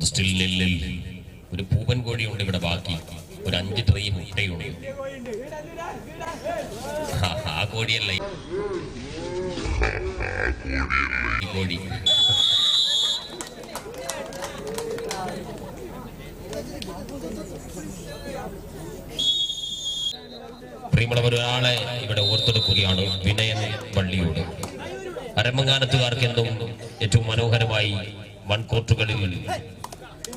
Still നെല്ലിൽ ഒരു പൂവൻ കോഴിയുണ്ട് ഇവിടെ ബാക്കി ഒരു 5 ട്രൈ മുട്ടയുണ്ട്. ആ കോഴിയല്ല ഈ കോഴി. പ്രിയമുള്ളവർ, ഒരാളെ ഇവിടെ ഓർത്തെടുക്കുകയാണ്, വിനയൻ വള്ളിയോട്. അരമങ്ങാനത്തുകാർക്ക് എന്നും ഏറ്റവും മനോഹരമായി വൻകോട്ടുകളിൽ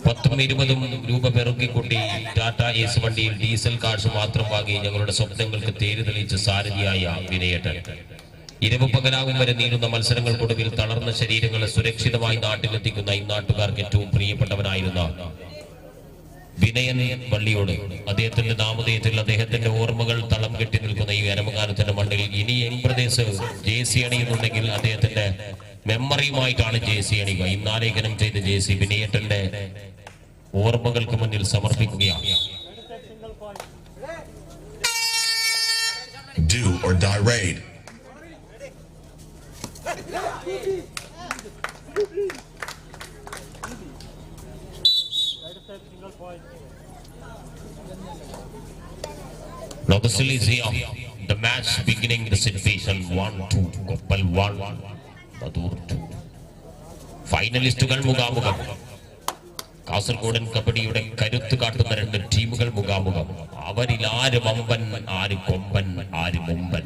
10-20 രൂപ പെറുക്കിക്കൂട്ടി ടാറ്റ ഏസ് വണ്ടിയിൽ ഡീസൽ കാർസ് മാത്രം വാങ്ങി ഞങ്ങളുടെ സ്വപ്നങ്ങൾക്ക് തേര് തെളിയിച്ച സാരഥിയായ വിനയേട്ടൻ. ഇരവ് പകലാകും വരെ നീളുന്ന മത്സരങ്ങൾക്കൊടുവിൽ തളർന്ന ശരീരങ്ങളെ സുരക്ഷിതമായി നാട്ടിലെത്തിക്കുന്ന ഈ നാട്ടുകാർക്ക് ഏറ്റവും പ്രിയപ്പെട്ടവനായിരുന്ന വിനയൻ വള്ളിയോട് അദ്ദേഹത്തിന്റെ നാമധേയത്തിൽ അദ്ദേഹത്തിന്റെ ഓർമ്മകൾ തളം കെട്ടി നിൽക്കുന്ന ഈ അരമങ്ങാനത്തിന്റെ മണ്ണിൽ ഇനി യങ് ബ്രദേഴ്സ് ജേഴ്സി അണിയുന്നുണ്ടെങ്കിൽ അദ്ദേഹത്തിന്റെ മെമ്മറിയുമായിട്ടാണ് ജേഴ്സി അണിയുക. ഇന്നാലേഖനം ചെയ്ത ജേഴ്സി വിനയേട്ടന്റെ ഓർമ്മകൾക്ക് മുന്നിൽ സമർപ്പിക്കുകയാണ്. Do or die raid. Now the still is here. The match beginning, the situation 1-2. Koppal 1, Madur 2. ഫൈനലിസ്റ്റുകൾ മുഖാമുഖം. കാസർഗോഡൻ കബഡിയുടെ കരുത്ത് കാട്ടുന്ന 2 ടീമുകൾ മുഖാമുഖം. അവരിൽ ആര് വമ്പൻ, ആര് കൊമ്പൻ, ആര് മുമ്പൻ.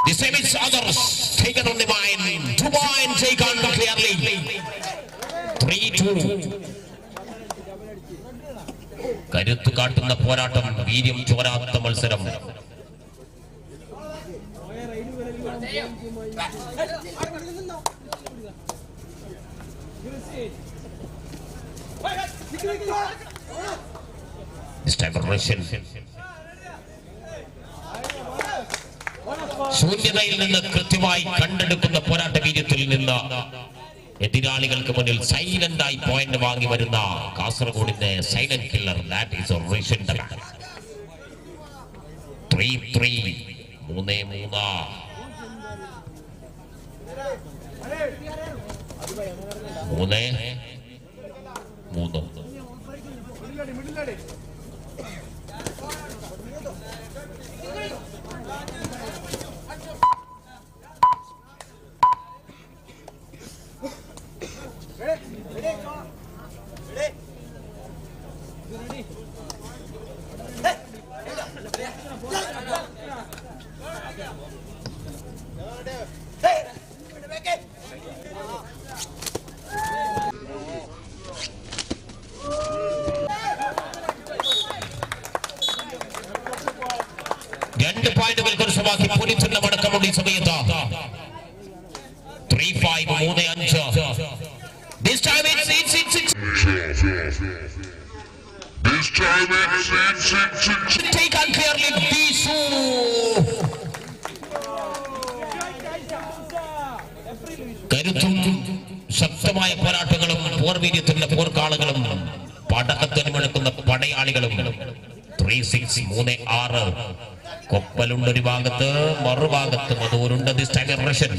The same is others taken on the mind. To mind take on clearly. 3-2. കരുത്തു കാട്ടുന്ന പോരാട്ടം, വീര്യം ചോരാത്ത മത്സരം. This time Russian. ശൂന്യതയിൽ നിന്ന് കൃത്യമായി കണ്ടെടുക്കുന്ന പോരാട്ട വീര്യത്തിൽ നിന്ന് എതിരാളികൾക്ക് മുന്നിൽ സൈലന്റായി പോയിന്റ് വാങ്ങി വരുന്ന കാസർഗോഡിന്റെ silent killer, that is Russian. 3-3. 3-3. രണ്ട് പോയിന്റുകൾ കരസ്ഥമാക്കി പോലീസിന്റെ മടക്കമുള്ള ഈ സമയത്ത് 3-5. 3-5. This time it's 6. This time it's 6. Take on clearly Bisu. കരുത്തും ശക്തമായ പോരാട്ടങ്ങളും പോർവീര്യത്തിന്റെ പോർക്കാളുകളും പടക്കത്തിന് മുഴക്കുന്ന പടയാളികളും. 3-6. 3-6. കൊപ്പലുണ്ട് ഒരു ഭാഗത്ത്, മറുഭാഗത്ത് മധൂരുണ്ട്. This time Russian.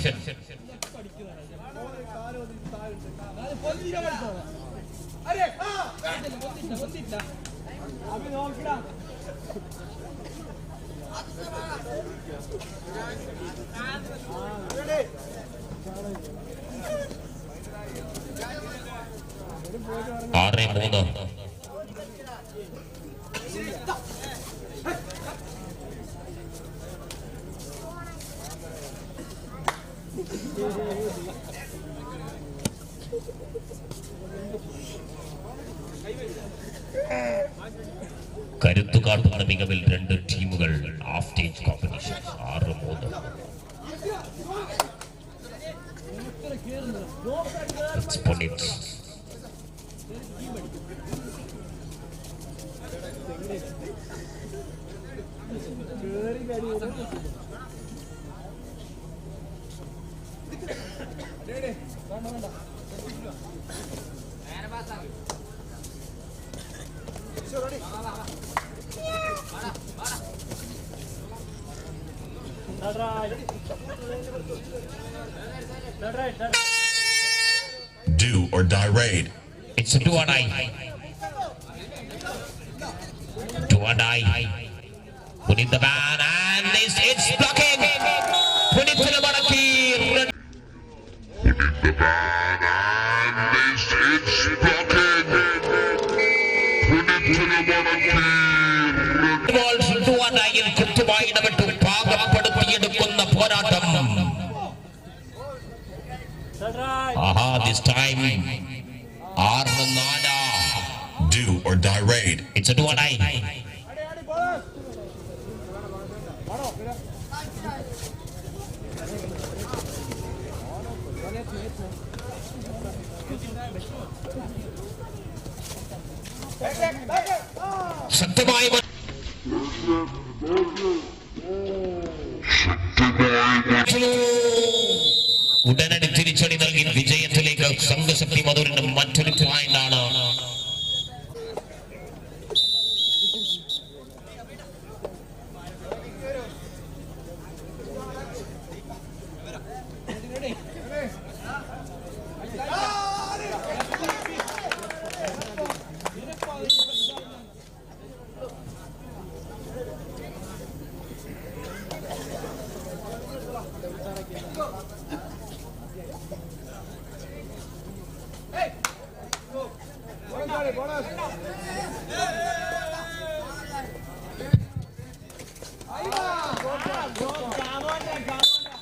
ആറ് 3. കരുത്തു കാട്ടുന്ന മികവിൽ 2 ടീമുകൾ. Half stage competition 6-3. Exponents. Do or die raid. It's a do or die. Do or die. Put in the ban and it's blocking. Put it to the Maraki. The ban and it's blocking. Put it to the Monarchy. Balls do or die in Kutubai number 2. Pagapadupiyadukunna Poratam. Aha, this time. Arnada. Do or die raid. It's a do or die. ശക്തമായി ഉടനടി തിരിച്ചടി നൽകി വിജയത്തിലേക്ക് സംഘശക്തി മധുരിന്റെ മറ്റൊരു പോയിന്റാണ്.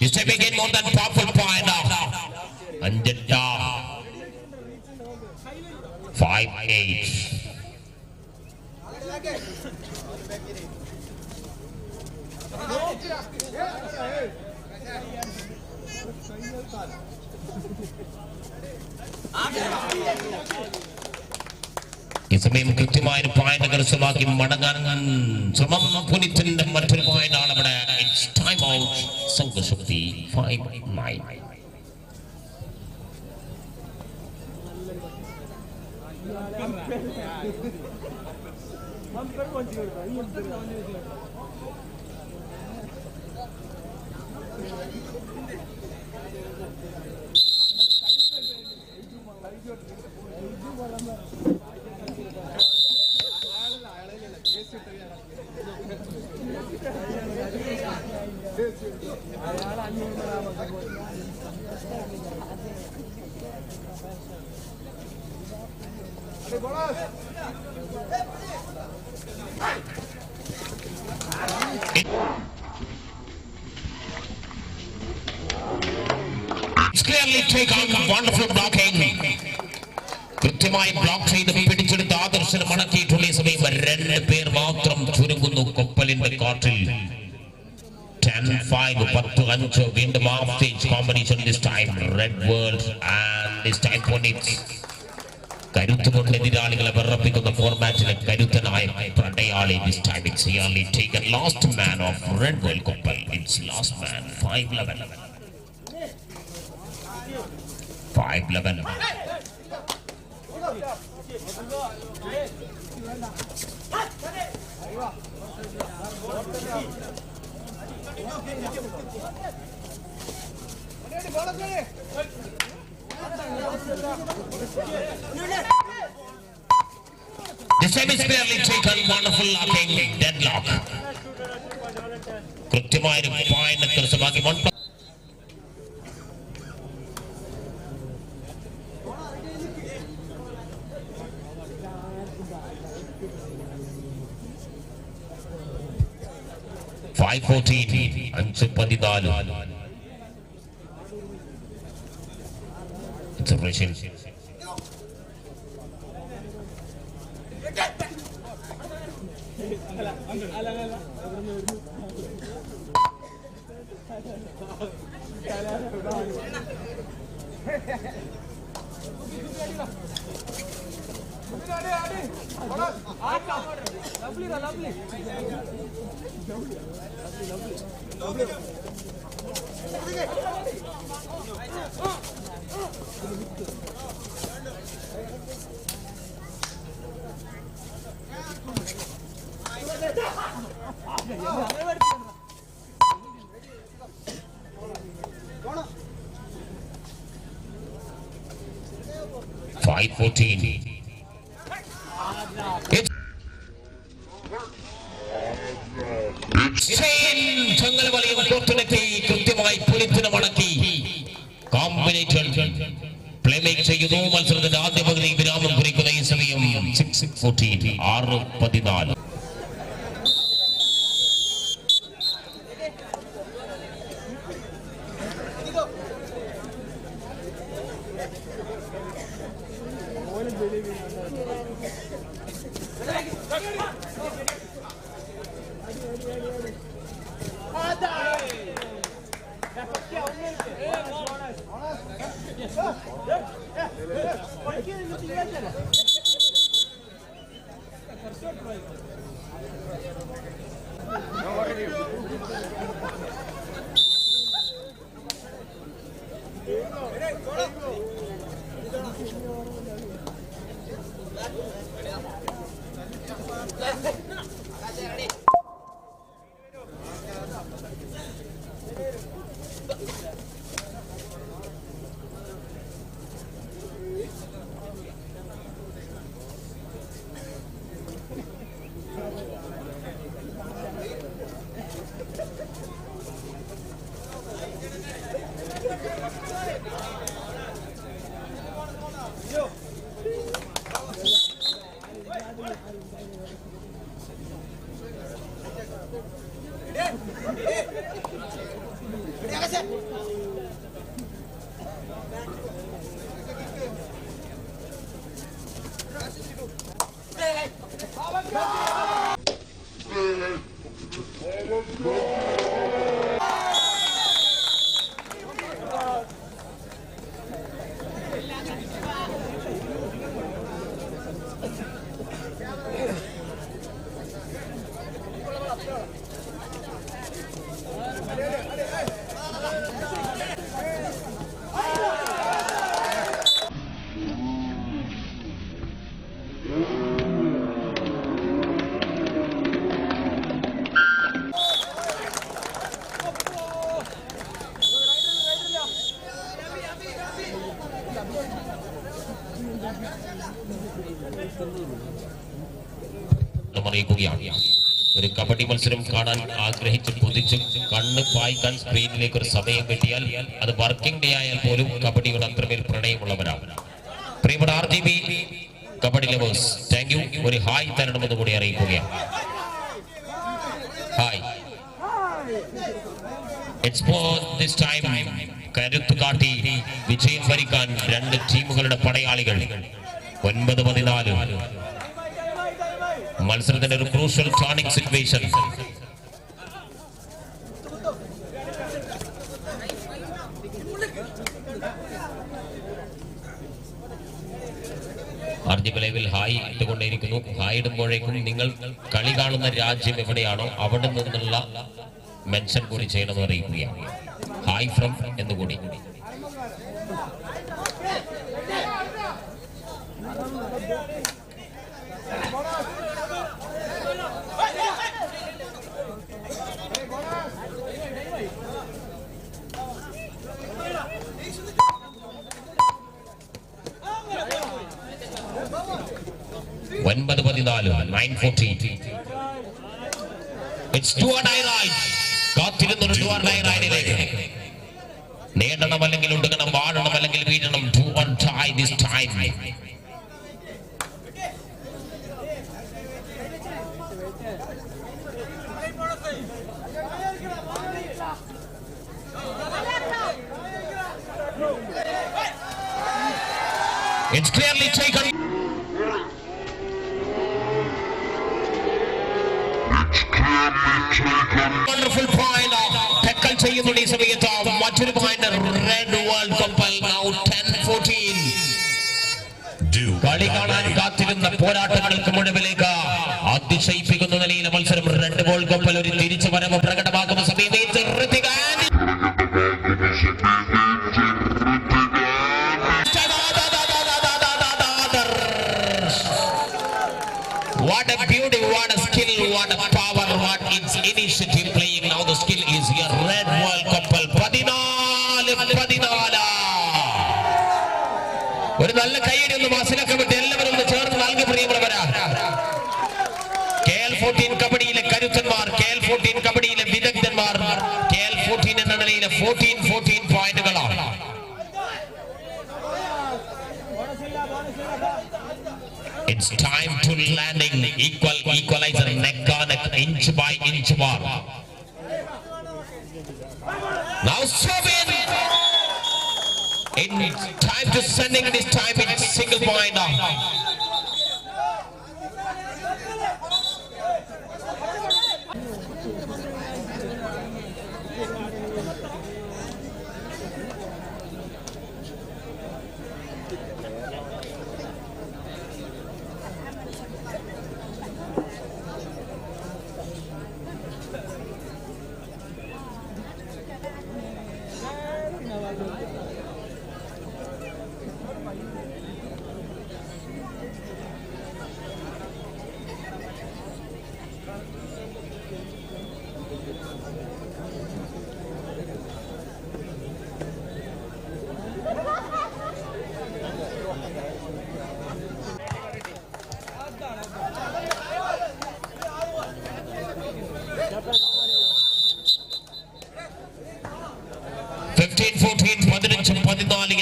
This time again more than powerful point. Anjata 5-8. ഈ സമയം കൃത്യമായ ഒരു പോയിന്റ് കരസ്ഥമാക്കി മടങ്ങാൻ ശ്രമം പുനിത്തിന്റെ മറ്റൊരു പോയിന്റ് ആണ് ഇവിടെ. It's time out Sanghashakti 5-9. It's clearly taken wonderful blocking. കൃത്യമായി ബ്ലോക്ക് ചെയ്ത് പിടിച്ചെടുത്ത് ആദർശന് മടക്കിയിട്ടുള്ള സമയം 2 പേർ മാത്രം ചുരുങ്ങുന്നു കൊപ്പലിന്റെ കാറ്റിൽ. 10-5 10-5 വീണ്ടും half stage competition. This time Red World and this time പൊന്നിറ്റ്സ്. കരുത്തുകൊണ്ട് എതിരാളികളെ വിറപ്പിക്കുന്ന ഫോർമാറ്റിലെ കരുത്തനായ പടയാളി. This time it's really taken last man of Red World കൊപ്പൽ. It's last man 5-11. 5-11. The same is barely taken. Wonderful locking. Deadlock. കൃത്യമായ ഒരു പോയിന്റ് കരസ്ഥമാക്കി 1. It's a Russian. 5-14. ചങ്ങലവലയം കോർത്തിനെത്തി കൃത്യമായി പുലിത്തിന് മടക്കി കോമ്പിനേഷൻ പ്ലേമേക്ക് ചെയ്യുന്നു. മത്സരത്തിന്റെ ആദ്യ പകുതി വിരാമം കുറിക്കുന്ന ഈ സമയം 6-14 6-14. ഒരു കബഡി മത്സരം കാണാൻ ആഗ്രഹിച്ച് കൊതിച്ച് കണ്ണ് പായിക്കാൻ സ്ക്രീനിലേക്ക് ഒരു സമയം കിട്ടിയാൽ അത് വർക്കിംഗ് ഡേ ആയാൽ പോലും കബഡിയോട് അത്രമേൽ പ്രണയമുള്ളവരാണ്. പ്രിയപ്പെട്ട RGB kabaddi lovers, thank you. ഒരു ഹായ് തരണമെന്ന് കൂടി അറിയിക്കുകയാണ്. Hi. It's for this time കരുത്ത് കാട്ടി വിജയം വരിക്കാൻ രണ്ട് ടീമുകളുടെ പടയാളികൾ 9-14. മത്സരത്തിന്റെ ഒരു ക്രൂഷ്യൽ ടേണിംഗ് സിറ്റുവേഷൻ. RGB ലൈവിൽ ഹായ് ഇട്ടുകൊണ്ടേയിരിക്കുന്നു. ഹായ് ഇടുമ്പോഴേക്കും നിങ്ങൾ കളി കാണുന്ന രാജ്യം എവിടെയാണോ അവിടെ നിന്നുള്ള മെൻഷൻ കൂടി ചെയ്യണമെന്ന് അറിയിക്കുകയാണ്. ഹായ് ഫ്രം എന്നുകൂടി. നേടണം അല്ലെങ്കിൽ ഒടുങ്ങണം, വാഴണം അല്ലെങ്കിൽ വീഴണം. It's clearly taken. Wonderful point. Tackle ചെയ്യുന്ന ഈ സമയത്ത് മറ്റൊരു പോയിന്റ്. റെഡ് വേൾഡ് കപ്പിൽ now 10-14. കളി കാണാൻ കാത്തിരുന്ന പോരാട്ടങ്ങൾക്ക് മുഴുവനിലേക്ക് അതിശയിപ്പിക്കുന്ന നിലയിൽ മത്സരം. റെഡ് വേൾഡ് കപ്പിൽ ഒരു തിരിച്ചു വരവ് പ്രകടമാക്കുന്ന സമയത്ത് what a beauty, what a skill, what a power, what its initiative playing. Now the skill is here. Red World Couple 14. ഒരു നല്ല കൈയടി ഒന്ന് മാസിലൊക്കെ വിട്ട് എല്ലാവരും ഒന്ന് ചേർന്ന് നൽകി പ്രിയമുള്ളവരാ. KL14 കബഡിയിലെ കരുത്തന്മാർ, KL14 കബഡിയിലെ വിദഗ്ധന്മാർ, KL14 എന്ന നിലയിലെ 14 പോയിന്റുകളാണ്. It's time to landing equalizer neck on neck, inch by inch war. Now Slovene. It's time to sending this time it's single point now.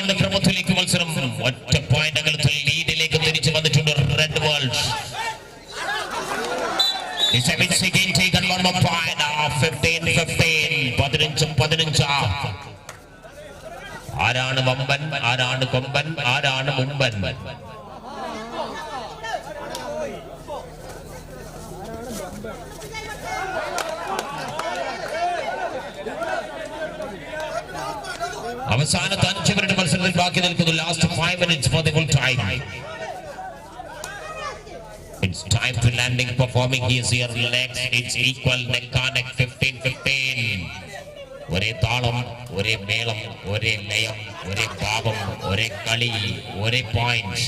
എന്ന ക്രമത്തിലേക്ക് മത്സരം ഒറ്റ പോയിന്റ് അകലത്തിൽ ലീഡിലേക്ക് തിരിച്ചു വന്നിട്ടുണ്ട് റെഡ് വേൾഡ്. ആരാണ് വമ്പൻ, ആരാണ് കൊമ്പൻ, ആരാണ് മുമ്പൻ? അവസാനത്തെ 5 മിനിറ്റ് മത്സരത്തിൽ ബാക്കി നിൽക്കുന്നു. Last 5 minutes for the full time. It's time to landing performing his here legs. It's equal neck on neck 15-15. ഒരേ താളം, ഒരേ മേളം, ഒരേ ലയം, ഒരേ ഭാവം, ഒരേ കളി, ഒരേ പോയിന്റ്.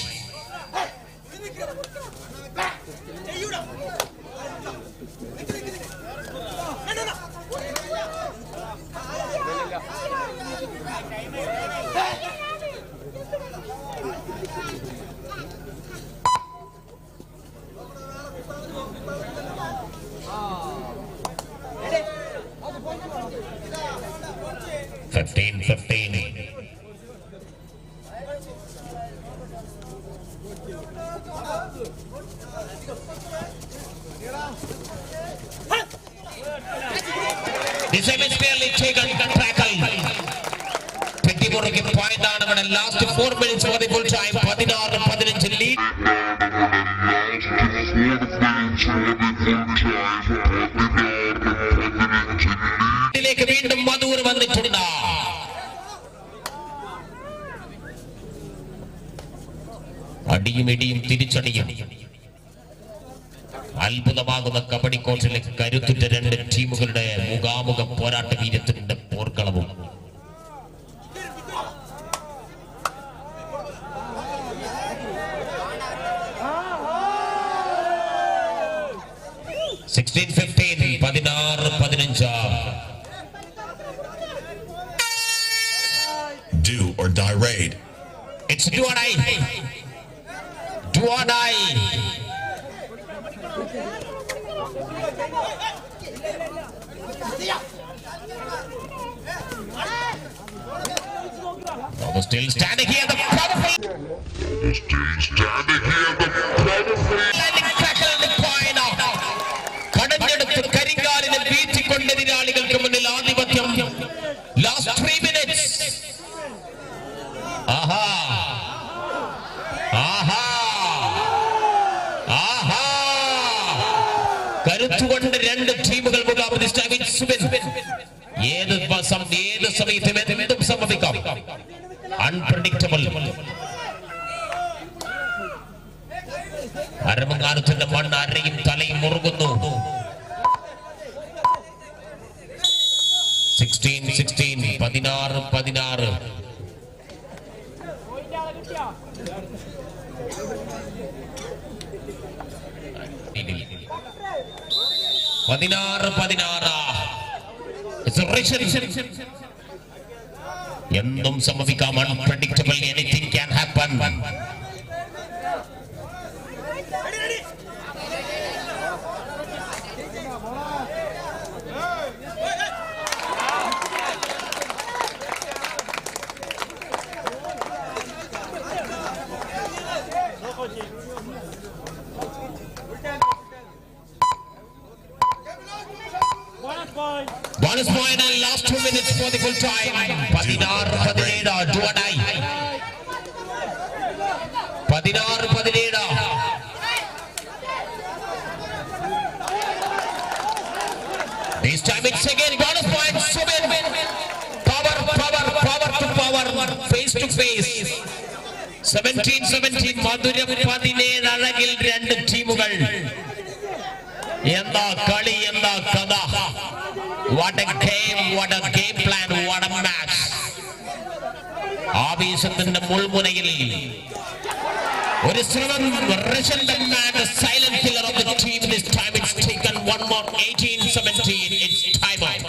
പോയിന്റ് ആണ് ഇവിടെ. Last 4 minutes for the full time. 16-15 lead. ഇതിലേക്ക് വീണ്ടും മധൂർ വന്നിട്ടുണ്ട്. അടിയും ഇടിയും തിരിച്ചടിയും. അത്ഭുതമാകുന്ന കബഡി കോർട്ടിലെ കരുത്തുറ്റ 2 ടീമുകളുടെ മുഖാമുഖ പോരാട്ട വീര്യത്തിന്റെ പോർക്കളവും. Do or die raid. It's do or die. Do or die. Still standing here, the powerful. Still standing here, the powerful. Landing tackle in the point out. കടഞ്ഞെടുത്ത് കരിങ്കാലിനെ വീഴ്ത്തിക്കൊണ്ടെതിരാളികൾക്ക് മുന്നിൽ ആധിപത്യം. Last 3 minutes. ആഹാ ആഹാ ആഹാ. കരുത്തുകൊണ്ട് 2 ടീമുകൾ മുഖാമുഖം. ഏത് സമയത്തും എന്തും സംഭവിക്കാം. അൺപ്രഡിക്റ്റബിൾ. അരമങ്ങാനത്തിന്റെ മണ്ണ് അരയും തലയും മുറുകുന്നു. 16-16. 16-16. എന്തും സംഭവിക്കാം. Unpredictable. Anything can happen. Bonus point and last 2 minutes for the full time. 16-17 do or die. 16-17. This time it's again bonus point. Power to power, face to face. 17-17 മധുരം 17 അഴകിൽ രണ്ട് ടീമുകൾ. എന്താ കളി, എന്താ കഥ. What a game, what a game plan, what a match. ആവേശത്തിന്റെ മുൾമുനയിൽ ഒരു ശ്രമം. Russian man, the silent killer of the team. This time it's taken one more. 18-17. It's time out.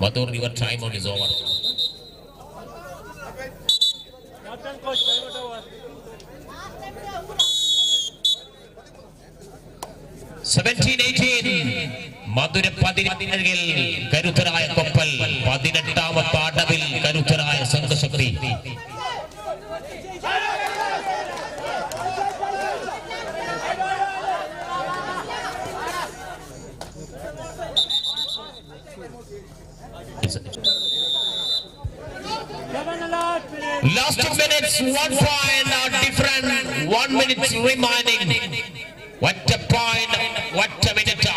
Mathur, your time out is over. 17-18. മധുര 17 കരുത്തരായ കപ്പൽ. 18ാമത്തെ അടവിൽ കരുത്തരായ സംഘശക്തി. Last 2 minutes, 1 point different. 1 minute remaining. What a point, what a minute.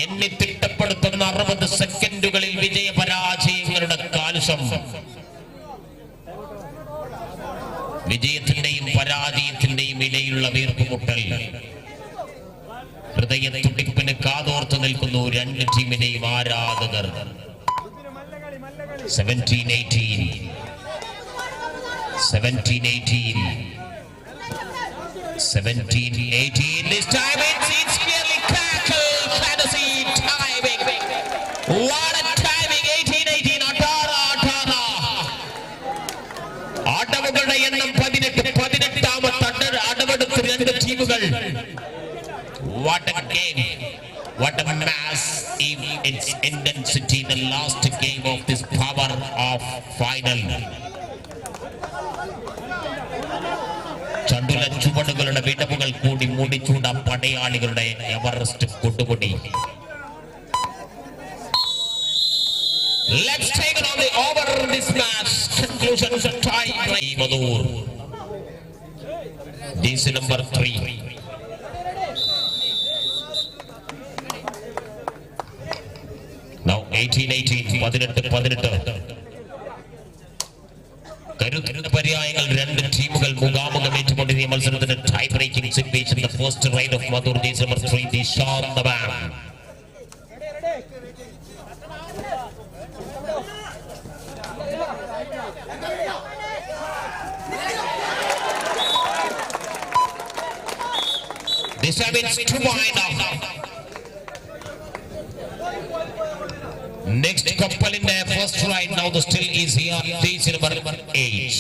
എണ്ണി തിട്ടപ്പെടുത്തുന്ന 60 സെക്കൻഡുകളിൽ വിജയപരാജയങ്ങളുടെ കാലുഷം. വിജയത്തിന്റെയും പരാജയത്തിന്റെയും ഇടയിലുള്ള വീർപ്പുമുട്ടൽ. ഹൃദയ തുടിപ്പിന് കാതോർത്ത് നിൽക്കുന്നു രണ്ട് ടീമിന്റെയും ആരാധകർ. 17-18. 17-18. 17-18. This time it's clearly tackle. Fantasy timing. What a timing. 18-18. Atara. അടവുകളുടെ എണ്ണം 18ാമത്തെ അടവെടുത്ത് രണ്ട് ടീമുകൾ. What a game. What a mass in its intensity. The last game of this power of final. ചണ്ടുല ചുവടുകളുടെ വിടവുകൾ കൂടി മുടിച്ചൂട പടയാളികളുടെ എവറസ്റ്റ് കൊടുമുടി. Let's take it on the over this match. Conclusion time. Madur. DC number 3. Now 18-18. 18-18. കരുത്തരുടെ പര്യായങ്ങൾ രണ്ട് ടീമുകൾ മുഖാമുഖം ഏറ്റുകൊണ്ടിരുന്ന മത്സരത്തിന്റെ tie breaking situation. The first ride of Madur, this number 3, Dishan the man. This time it's 2-point. Next couple in the first ride. Now the still is here. This number 8.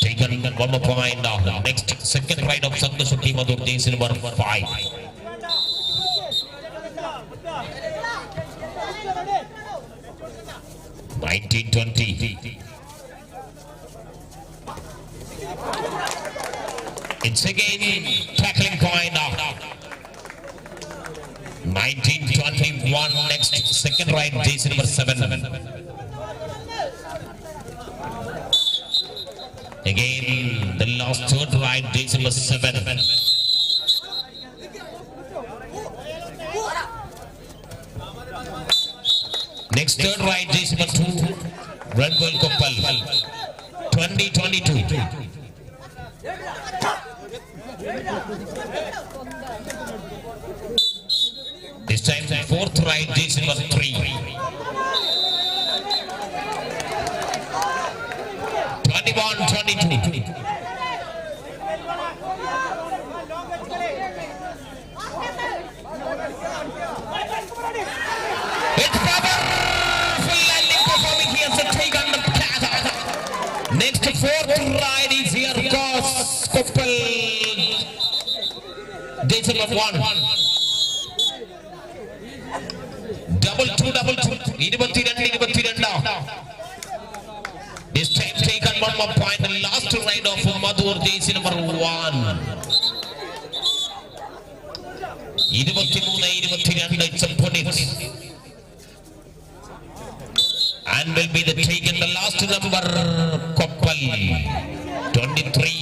Taken 1 more point. Next second ride of Sanghashakti Madur. This number 5. It's again tackling point. 19-21. Next second ride. This number 7. Again the last third ride. This number 7. Next third ride. This number 2. Red Bull Koppal. 20-22. This time fourth ride. This number 3. 21-22. It's powerful landing performing here to take on the of one. Double two. 22. This time taken one more point. The last ride of Madhur, jersey number 1. 23. It's a punish. And will be the taken the last number Koppal. 23.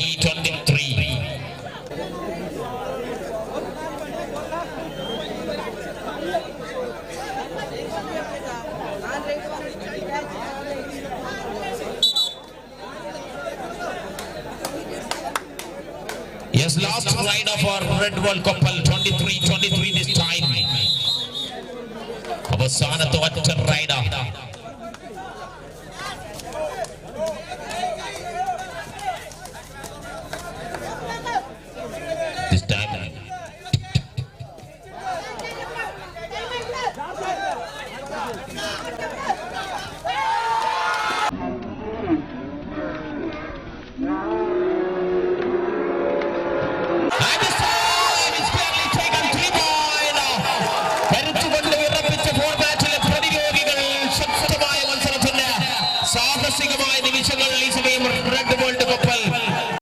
Yes, last ride of our Red World couple, 23 this time. അവസാനത്തെ ഒറ്റ rider. This